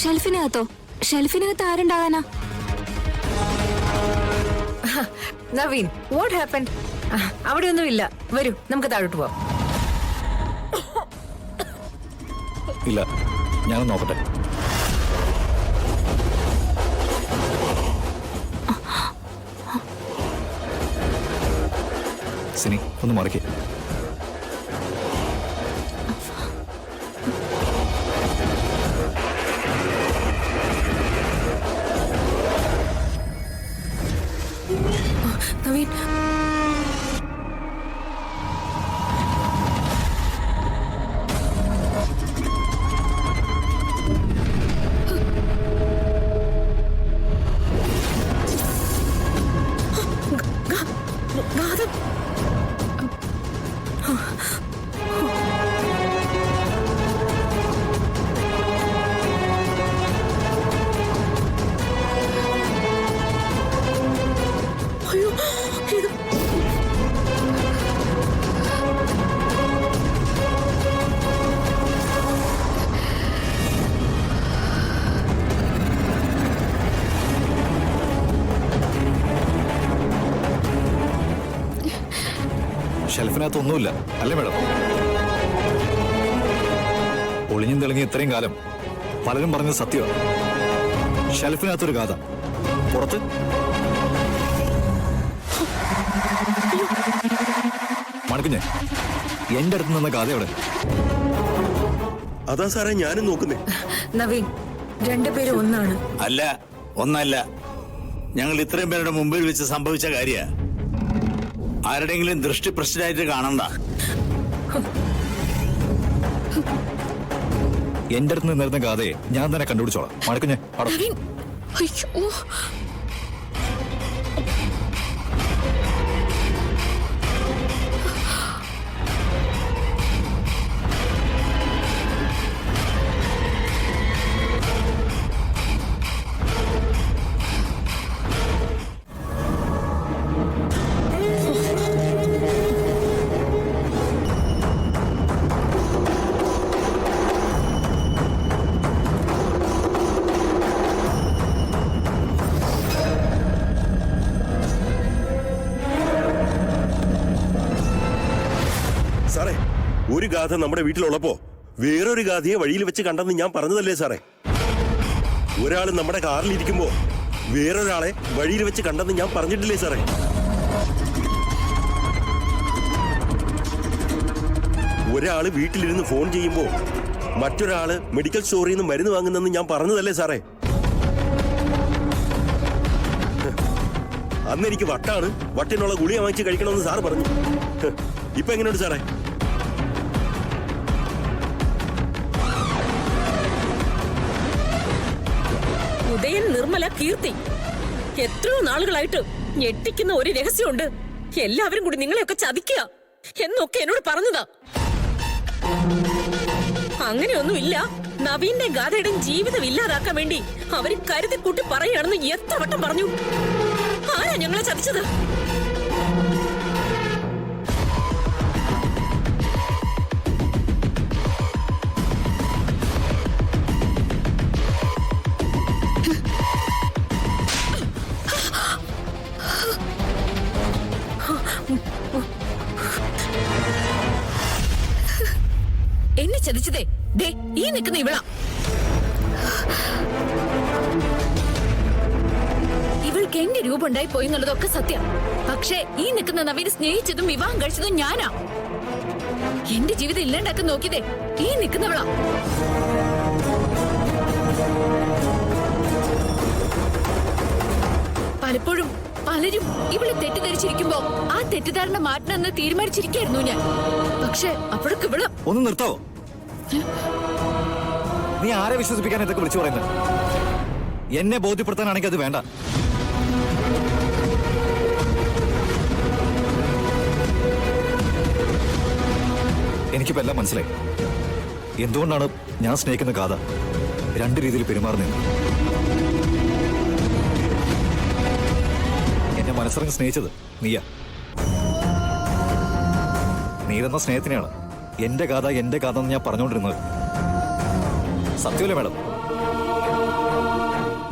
ഷെൽഫിനകത്തോ? ഷെൽഫിനകത്ത് ആരുണ്ടാകാനാ? Naveen, what happened? അവിടെയൊന്നുമില്ല. വരൂ, നമുക്ക് താഴോട്ട് പോവാം. ഇല്ല, ഞാനൊന്ന് നോക്കട്ടെ. സിനി, ഒന്ന് മറിക്കേ. നവീൻ, ഷെൽഫിനകത്തൊന്നുമില്ല അല്ലേ മേഡം? ഒളിഞ്ഞും തെളിഞ്ഞ് ഇത്രയും കാലം പലരും പറഞ്ഞത് സത്യമാണ്. ഷെൽഫിനകത്തൊരു ഗാഥ, പുറത്ത് മണക്കുഞ്ഞെ. എന്റെ അടുത്ത് നിന്ന ഗാഥ എവിടെ? അതാ സാറേ ഞാനും നോക്കുന്നേ. നവീൻ, രണ്ടുപേരും ഒന്നാണ്. അല്ല, ഒന്നല്ല. ഞങ്ങൾ ഇത്രയും പേരുടെ മുമ്പിൽ വെച്ച് സംഭവിച്ച കാര്യ. ആരുടെങ്കിലും ദൃഷ്ടി പ്രശ്നമായിട്ട് കാണണ്ട. എന്റെ അടുത്ത് നിന്നിരുന്ന ഗാഥയെ ഞാൻ തന്നെ കണ്ടുപിടിച്ചോളാം. മണക്കുഞ്ഞെ, നവീൻ, അയ്യോ. സാറേ, ഒരു ഗാഥ നമ്മുടെ വീട്ടിലുള്ളപ്പോ വേറൊരു ഗാഥയെ വഴിയിൽ വെച്ച് കണ്ടെന്ന് ഞാൻ പറഞ്ഞതല്ലേ സാറേ? ഒരാൾ നമ്മുടെ കാറിലിരിക്കുമ്പോ വേറൊരാളെ വഴിയിൽ വെച്ച് കണ്ടെന്ന് ഞാൻ പറഞ്ഞിട്ടില്ലേ സാറേ? ഒരാള് വീട്ടിലിരുന്ന് ഫോൺ ചെയ്യുമ്പോ മറ്റൊരാള് മെഡിക്കൽ സ്റ്റോറിൽ നിന്ന് മരുന്ന് വാങ്ങുന്നെന്ന് ഞാൻ പറഞ്ഞതല്ലേ സാറേ? അന്ന് എനിക്ക് വട്ടാണ്, വട്ടിനുള്ള ഗുളിക വാങ്ങിച്ച് കഴിക്കണമെന്ന് സാറ് പറഞ്ഞു. ഇപ്പൊ എങ്ങനെയുണ്ട് സാറേ? ഉദയൻ, നിർമ്മല, കീർത്തി, എത്രയോ നാളുകളായിട്ട് ഞെട്ടിക്കുന്ന ഒരു രഹസ്യമുണ്ട്. എല്ലാവരും കൂടി നിങ്ങളെയൊക്കെ ചതിക്കുക എന്നൊക്കെ എന്നോട് പറഞ്ഞതാ. അങ്ങനെയൊന്നുമില്ല. നവീന്റെ ഗാഥയുടെയും ജീവിതം ഇല്ലാതാക്കാൻ വേണ്ടി അവര് കരുതി കൂട്ടി പറയുകയാണെന്ന് എത്ര വട്ടം പറഞ്ഞു. ആരാ ഞങ്ങളെ ചതിച്ചത്? എന്നെ ചതിച്ചതേ ദേ ഈ നിൽക്കുന്ന ഇവളാ. ഇവൾക്ക് എന്റെ രൂപം ഉണ്ടായി പോയി എന്നുള്ളതൊക്കെ സത്യം. പക്ഷേ ഈ നിൽക്കുന്ന നവീനെ സ്നേഹിച്ചതും വിവാഹം കഴിച്ചതും ഞാനാ. എന്റെ ജീവിതം ഇല്ലാണ്ടാക്കാൻ നോക്കിയതേ ഈ നിൽക്കുന്നവളാ. പലപ്പോഴും പലരും ഇവളെ തെറ്റിദ്ധരിച്ചിരിക്കുമ്പോ ആ തെറ്റിദ്ധാരണ മാറ്റണമെന്ന് തീരുമാനിച്ചിരിക്കായിരുന്നു ഞാൻ. പക്ഷെ അപ്പോഴൊക്കെ ഇവള് ഒന്ന് നിർത്താവോ? നീ ആരെ വിശ്വസിപ്പിക്കാൻ ഇതൊക്കെ വിളിച്ചു പറയുന്നത്? എന്നെ ബോധ്യപ്പെടുത്താനാണെങ്കിൽ അത് വേണ്ട. എനിക്കിപ്പോ എല്ലാം മനസ്സിലായി. എന്തുകൊണ്ടാണ് ഞാൻ സ്നേഹിക്കുന്ന ഗാഥ രണ്ട് രീതിയിൽ പെരുമാറുന്നത്. എന്നെ മനസ്സിറങ്ങി സ്നേഹിച്ചത് നീയാ. നീ തന്ന സ്നേഹത്തിനെയാണ് എന്റെ കഥ എന്ന് ഞാൻ പറഞ്ഞുകൊണ്ടിരുന്നത്. സത്യമല്ലേ മാഡം?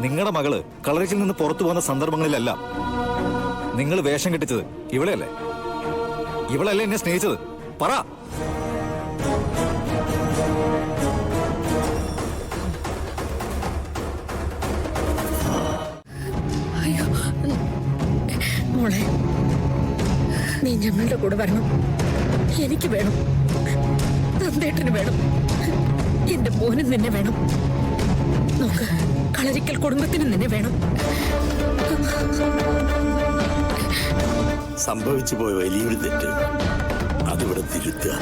നിങ്ങളുടെ മകള് കളരിച്ചിൽ നിന്ന് പുറത്തു പോകുന്ന സന്ദർഭങ്ങളിലെല്ലാം നിങ്ങൾ വേഷം കെട്ടിച്ചത് ഇവളെയല്ലേ? ഇവളല്ലേ എന്നെ സ്നേഹിച്ചത്? പറ. അയ്യോ മോളെ, നീ ഞങ്ങളുടെ കൂടെ വരണം. എനിക്ക് വേണം, നന്ദേട്ടന് വേണം, എന്റെ മോനും നിന്നെ വേണം. നോക്ക്, കളരിക്കൽ കുടുംബത്തിന് നിന്നെ വേണം. സംഭവിച്ചു പോയ വലിയൊരു തെറ്റ് അതിവിടെ തിരുത്തുക.